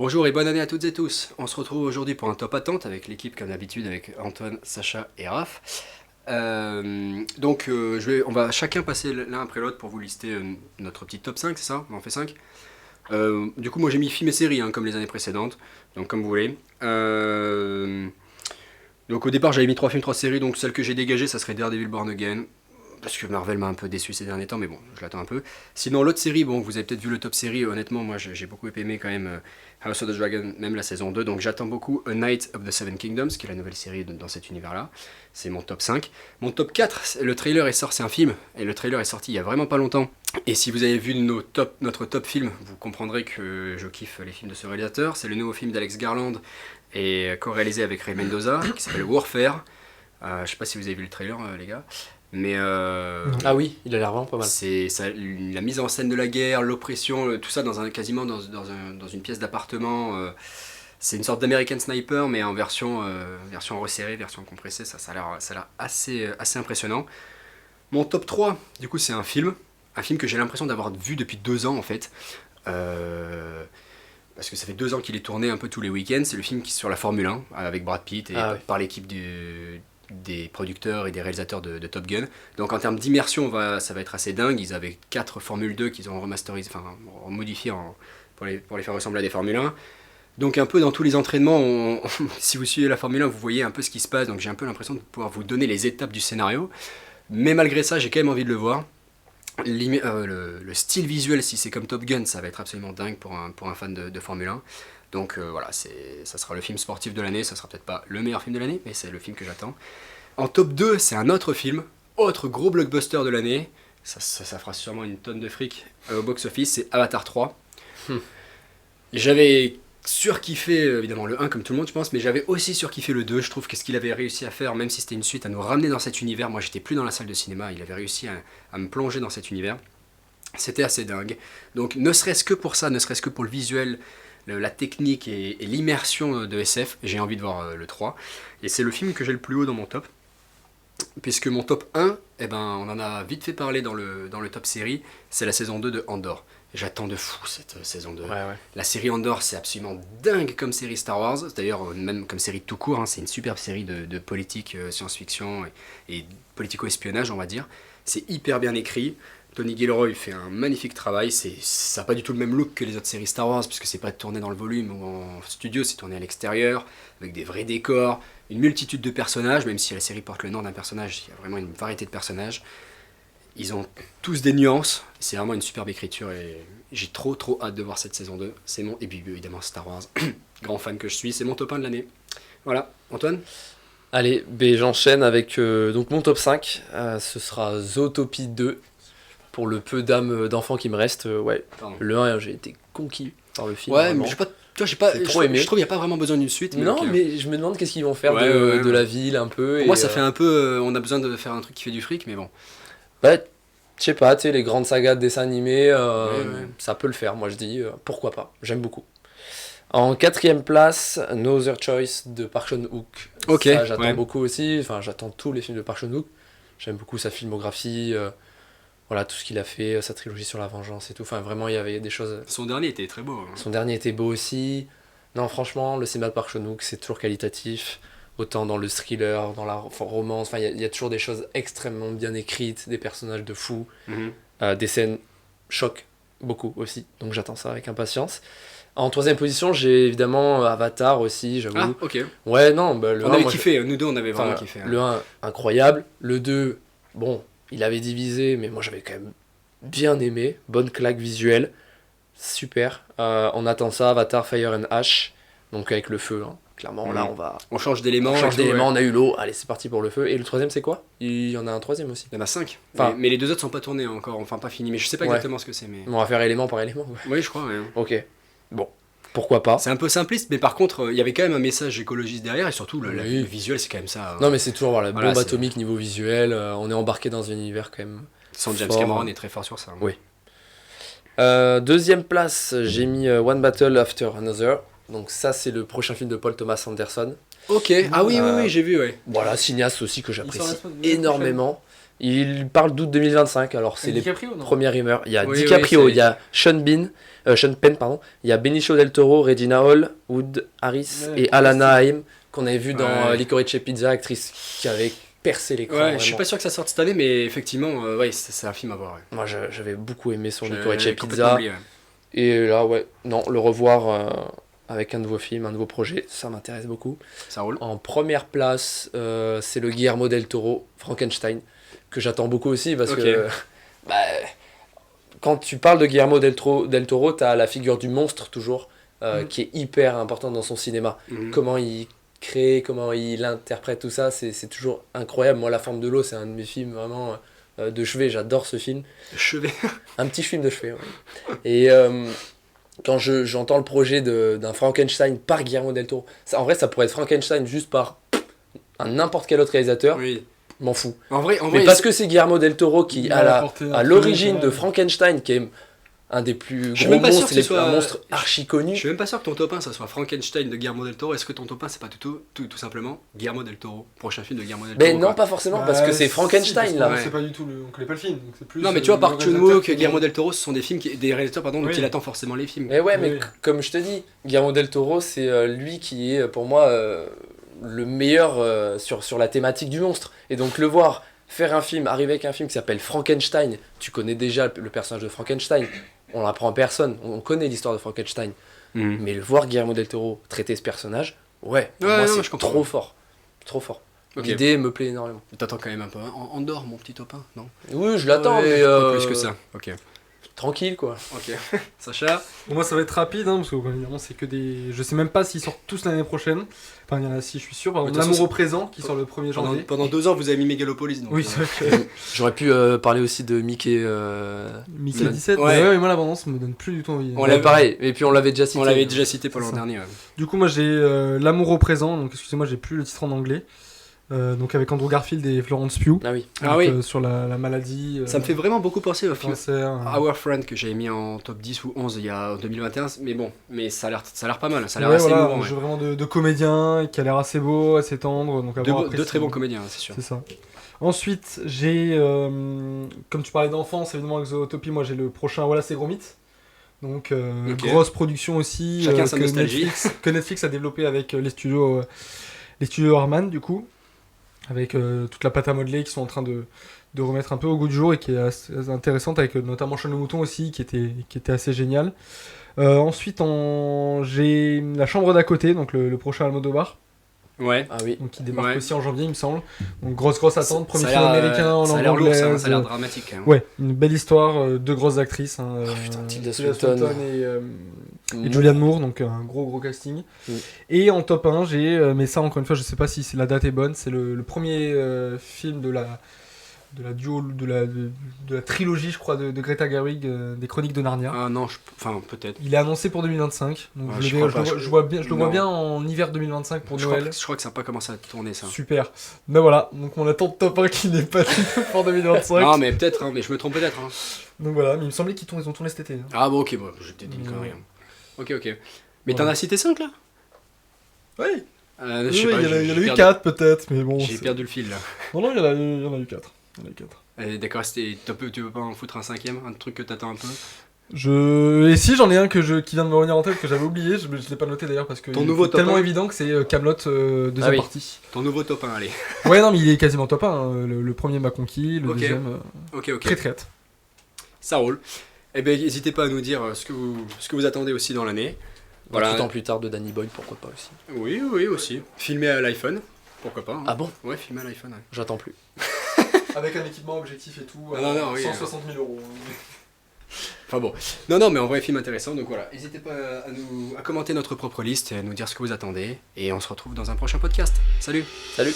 Bonjour et bonne année à toutes et tous. On se retrouve aujourd'hui pour un top attente avec l'équipe comme d'habitude avec Antoine, Sacha et Raph. On va chacun passer l'un après l'autre pour vous lister notre petit top 5, c'est ça? On en fait 5. Du coup moi j'ai mis films et séries comme les années précédentes, donc comme vous voulez. Donc au départ j'avais mis 3 films, 3 séries, donc celle que j'ai dégagée ça serait Daredevil Born Again. Parce que Marvel m'a un peu déçu ces derniers temps, mais bon, je l'attends un peu. Sinon, l'autre série, bon, vous avez peut-être vu le top série, honnêtement, moi j'ai beaucoup aimé quand même House of the Dragon, même la saison 2, donc j'attends beaucoup A Knight of the Seven Kingdoms, qui est la nouvelle série dans cet univers-là. C'est mon top 5. Mon top 4, le trailer est sorti, c'est un film, et le trailer est sorti il y a vraiment pas longtemps. Et si vous avez vu notre top film, vous comprendrez que je kiffe les films de ce réalisateur. C'est le nouveau film d'Alex Garland, et co-réalisé avec Ray Mendoza, qui s'appelle Warfare. Je sais pas si vous avez vu le trailer, les gars. Mais Ah oui, il a l'air vraiment pas mal. c'est la mise en scène de la guerre, l'oppression, tout ça quasiment dans une pièce d'appartement. C'est une sorte d'American Sniper, mais en version resserrée, version compressée. Ça a l'air assez impressionnant. Mon top 3, du coup, c'est un film que j'ai l'impression d'avoir vu depuis 2 ans en fait. Parce que ça fait 2 ans qu'il est tourné un peu tous les week-ends. C'est le film qui est sur la Formule 1 avec Brad Pitt et par l'équipe des producteurs et des réalisateurs de Top Gun. Donc en termes d'immersion, ça va être assez dingue. Ils avaient 4 Formule 2 qu'ils ont remasterisé, enfin modifié pour les faire ressembler à des Formule 1. Donc un peu dans tous les entraînements, si vous suivez la Formule 1, vous voyez un peu ce qui se passe. Donc j'ai un peu l'impression de pouvoir vous donner les étapes du scénario. Mais malgré ça, j'ai quand même envie de le voir. Le style visuel, si c'est comme Top Gun, ça va être absolument dingue pour un fan de Formule 1. Donc voilà, ça sera le film sportif de l'année, ça sera peut-être pas le meilleur film de l'année, mais c'est le film que j'attends. En top 2, c'est un autre film, autre gros blockbuster de l'année, ça fera sûrement une tonne de fric au box-office, c'est Avatar 3. J'avais surkiffé évidemment le 1 comme tout le monde je pense, mais j'avais aussi surkiffé le 2, je trouve que ce qu'il avait réussi à faire, même si c'était une suite, à nous ramener dans cet univers, moi j'étais plus dans la salle de cinéma, il avait réussi à me plonger dans cet univers, c'était assez dingue. Donc ne serait-ce que pour ça, ne serait-ce que pour le visuel, la technique et l'immersion de SF, j'ai envie de voir le 3. Et c'est le film que j'ai le plus haut dans mon top. Puisque mon top 1, eh ben, on en a vite fait parler dans le top série, c'est la saison 2 de Andor. J'attends de fou cette saison 2. Ouais. La série Andor, c'est absolument dingue comme série Star Wars. D'ailleurs, même comme série tout court, c'est une superbe série de politique, science-fiction et politico-espionnage, on va dire. C'est hyper bien écrit. Tony Gilroy fait un magnifique travail, ça n'a pas du tout le même look que les autres séries Star Wars, puisque c'est pas tourné dans le volume ou en studio, c'est tourné à l'extérieur, avec des vrais décors, une multitude de personnages, même si la série porte le nom d'un personnage, il y a vraiment une variété de personnages. Ils ont tous des nuances, c'est vraiment une superbe écriture et j'ai trop hâte de voir cette saison 2. Et puis évidemment Star Wars, grand fan que je suis, c'est mon top 1 de l'année. Voilà, Antoine? Allez, j'enchaîne avec donc mon top 5. Ce sera Zootopie 2. Pour le peu d'âme d'enfant qui me reste, ouais. Pardon. Le 1, j'ai été conquis par le film. Ouais, vraiment. mais j'ai trop aimé. Je trouve qu'il n'y a pas vraiment besoin d'une suite. Non, ok. mais je me demande qu'est-ce qu'ils vont faire Ouais. de la ville un peu. Pour moi, ça fait un peu. On a besoin de faire un truc qui fait du fric, mais bon. Bah, je sais pas, tu sais, les grandes sagas de dessins animés, Ouais. ça peut le faire, moi je dis, pourquoi pas, j'aime beaucoup. En 4ème place, No Other Choice de Park Chan-wook. Ok, Ça, j'attends ouais. beaucoup aussi, enfin j'attends tous les films de Park Chan-wook. J'aime beaucoup sa filmographie, voilà, tout ce qu'il a fait, sa trilogie sur la vengeance et tout. Enfin, vraiment, il y avait des choses. Son dernier était très beau. Son dernier était beau aussi. Non, franchement, le cinéma de Park Chan-wook, c'est toujours qualitatif. Autant dans le thriller, dans la romance. Enfin, il y a toujours des choses extrêmement bien écrites, des personnages de fous, des scènes choquent beaucoup aussi. Donc, j'attends ça avec impatience. En 3ème position, j'ai évidemment Avatar aussi, j'avoue. Ah, ok. Ouais, non, bah, le On 1, avait moi, kiffé, nous deux on avait vraiment enfin, kiffé. le 1, incroyable. Le 2, bon, il avait divisé, mais moi j'avais quand même bien aimé. Bonne claque visuelle. Super. On attend ça, Avatar, Fire and Ash. Donc avec le feu, hein. Clairement, là On change d'éléments. on change et tout, d'élément, ouais. on a eu l'eau. Allez, c'est parti pour le feu. Et le 3ème, c'est quoi? Il y en a un 3ème aussi. Il y en a 5. Enfin- Mais les deux autres sont pas tournés encore, enfin pas finis. Mais je sais pas Ouais. exactement ce que c'est. Mais... On va faire élément par élément. Ouais. Oui, je crois, ouais. Ok. Bon. Pourquoi pas? C'est un peu simpliste, mais par contre, il y avait quand même un message écologiste derrière et surtout le Oui. visuel, c'est quand même ça. Non, mais c'est toujours voilà, Voilà, bombe c'est- atomique niveau visuel. On est embarqué dans un univers quand même. Sans James fort. Cameron est très fort sur ça. Oui. 2ème place, j'ai mis One Battle After Another. Donc ça, c'est le prochain film de Paul Thomas Anderson. Ok. Ah oui, Euh, j'ai vu, ouais. Voilà, cinéaste aussi que Il sort la j'apprécie semaine énormément. Il parle d'août 2025, alors c'est les DiCaprio, non premières rumeurs. Il y a Oui, DiCaprio, oui, il y a Sean Penn, pardon. Il y a Benicio del Toro, Regina Hall, Wood Harris Ouais, et Alana Haim, qu'on avait vu dans Ouais. Licorice Pizza, actrice qui avait percé l'écran. Ouais, vraiment. je suis pas sûr que ça sorte cette année, mais effectivement, ouais, c'est un film à voir. Ouais. Moi, j'avais beaucoup aimé son J'avais Licorice complètement Pizza. oublié, ouais. Et là, ouais, non, le revoir avec un nouveau film, un nouveau projet, ça m'intéresse beaucoup. Ça roule. En première place, c'est le Guillermo del Toro, Frankenstein, que j'attends beaucoup aussi parce Ok. que bah, quand tu parles de Guillermo del Toro, tu as la figure du monstre toujours, qui est hyper importante dans son cinéma. Mhm. Comment il crée, comment il interprète tout ça, c'est toujours incroyable. Moi, La Forme de l'eau, c'est un de mes films vraiment de chevet, j'adore ce film. Chevet. Un petit film de chevet, ouais. Et quand j'entends le projet d'un Frankenstein par Guillermo del Toro, en vrai, ça pourrait être Frankenstein juste par n'importe quel autre réalisateur, Oui. je m'en fous. En vrai, Mais parce que c'est Guillermo del Toro qui Il a a apporté un à truc, l'origine ouais. de Frankenstein, qui est un des plus Je suis gros même pas sûr monstres, que ce soit- un monstre archi Je connu. suis même pas sûr que ton top 1 ça soit Frankenstein de Guillermo del Toro. Est-ce que ton top 1 c'est pas tout simplement Guillermo del Toro, prochain film de Guillermo del Toro? Mais non, quoi. pas forcément, Bah, parce que c'est si, Frankenstein parce là. qu'on Ouais. sait pas du tout, on connaît pas le film, donc c'est plus. Non, mais tu vois, le Park réalisateur Chan-wook, qui- Guillermo del Toro, ce sont des films, des réalisateurs pardon, dont Oui. il attend forcément les films. Mais ouais, mais Oui. comme je te dis, Guillermo del Toro, c'est lui qui est pour moi le meilleur sur la thématique du monstre. Et donc le voir faire un film, arriver avec un film qui s'appelle Frankenstein, tu connais déjà le personnage de Frankenstein, on l'apprend en personne, on connaît l'histoire de Frankenstein. Mhm. Mais le voir Guillermo del Toro traiter ce personnage, ouais, pour Ouais, moi non, c'est je comprends. trop fort. Trop fort. Ok. L'idée me plaît énormément. T'attends quand même un peu. Andorre, mon petit top 1, non? Oui, je l'attends, Ouais, mais pas plus que ça. Ok. tranquille quoi. Ok. Sacha? Bon, moi ça va être rapide, hein, parce que évidemment c'est que des. Je sais même pas s'ils sortent tous l'année prochaine. Enfin, il y en a 6, je suis sûr. Par Mais de exemple, toute façon, L'amour au présent qui sort le 1er Pendant, janvier. pendant 2 ans, vous avez mis Megalopolis. Donc, Oui, c'est vrai que. J'aurais pu parler aussi de Mickey. Mickey 17. Ouais. Ouais, mais moi l'abondance me donne plus du tout envie. On Ouais, l'avait- pareil, et puis on l'avait déjà cité. On l'avait déjà cité pour C'est l'an ça. dernier. Ouais. Du coup, moi j'ai L'amour au présent, donc excusez-moi, j'ai plus le titre en anglais. Donc avec Andrew Garfield et Florence Pugh. Ah oui. Ah Donc, oui. sur la maladie. Ça me fait vraiment beaucoup penser au film cancer. Our Friend que j'avais mis en top 10 ou 11 il y a en 2021. Mais bon, mais ça a l'air pas mal. Ça a l'air Ouais, assez voilà, émouvant. un Ouais. jeu vraiment de comédien qui a l'air assez beau, assez tendre. Donc à voir après Deux si- très bons comédiens, c'est sûr. C'est ça. Ensuite, j'ai, comme tu parlais d'enfance, évidemment, avec Zootopie, moi j'ai le prochain Voilà, c'est Gromit. Donc, Ok. grosse production aussi. Chacun sa nostalgie. Que Netflix a développé avec les studios Harman, du coup. Avec toute la pâte à modeler qui sont en train de remettre un peu au goût du jour et qui est assez intéressante, avec notamment Sean le Mouton aussi, qui était assez génial. Ensuite, j'ai La Chambre d'à côté, donc le prochain Almodovar. Ouais. Ah oui. Donc qui démarque Ouais. aussi en janvier, il me semble. Donc grosse attente, premier Ça a film l'air, américain en ça a langue l'air lourd, ça, anglaise. ça a l'air dramatique quand même. Ouais, une belle histoire, deux grosses actrices, hein, putain, Tilda Tilda Swinton. Swinton et Julianne Moore, donc un gros casting. Mm. Et en top 1, j'ai, mais ça encore une fois, je sais pas si la date est bonne, c'est le premier film de la trilogie, je crois, de Greta Gerwig, des Chroniques de Narnia. Ah non, enfin peut-être. Il est annoncé pour 2025, donc Ouais, je je le crois vois- pas, je le vois bien, je le vois non. bien en hiver 2025 pour Je Noël. crois que ça n'a pas commencé à tourner ça. Super. Ben voilà, donc on attend de top 1 qui n'est pas pour 2025. Non mais peut-être, hein, mais je me trompe peut-être. Hein. Donc voilà, mais il me semblait ils ont tourné cet été. hein. Ah bon ok, bon, j'ai peut-être dit une connerie. hein. Ok. Mais t'en Voilà. as cité 5 là? Oui, Je oui, sais pas, il y en a j'ai eu perdu- 4 peut-être, mais bon. J'ai c'est- perdu le fil là. Non, il y en a eu 4. D'accord, tu veux pas en foutre un 5ème, un truc que t'attends un peu? Et si j'en ai un qui vient de me revenir en tête que j'avais oublié, je l'ai pas noté d'ailleurs parce que Ton il nouveau est top tellement 1. évident que c'est Camelot deuxième Ah oui. partie. Ton nouveau top 1, allez. Ouais non mais il est quasiment top 1, hein. Le premier m'a conquis, le Ok. deuxième Ok. très hâte. Ça roule. Eh bien, n'hésitez pas à nous dire ce que vous attendez aussi dans l'année. Voilà. 28 ans plus tard de Danny Boyle, pourquoi pas aussi. Oui, aussi. Filmé à l'iPhone, pourquoi pas. hein. Ah bon? Ouais, filmé à l'iPhone. Ouais. J'attends plus. Avec un équipement objectif et tout, Non, oui, 160 000 euros. Enfin bon. Non, mais en vrai, film intéressant. Donc voilà, n'hésitez pas à commenter notre propre liste et à nous dire ce que vous attendez. Et on se retrouve dans un prochain podcast. Salut! Salut!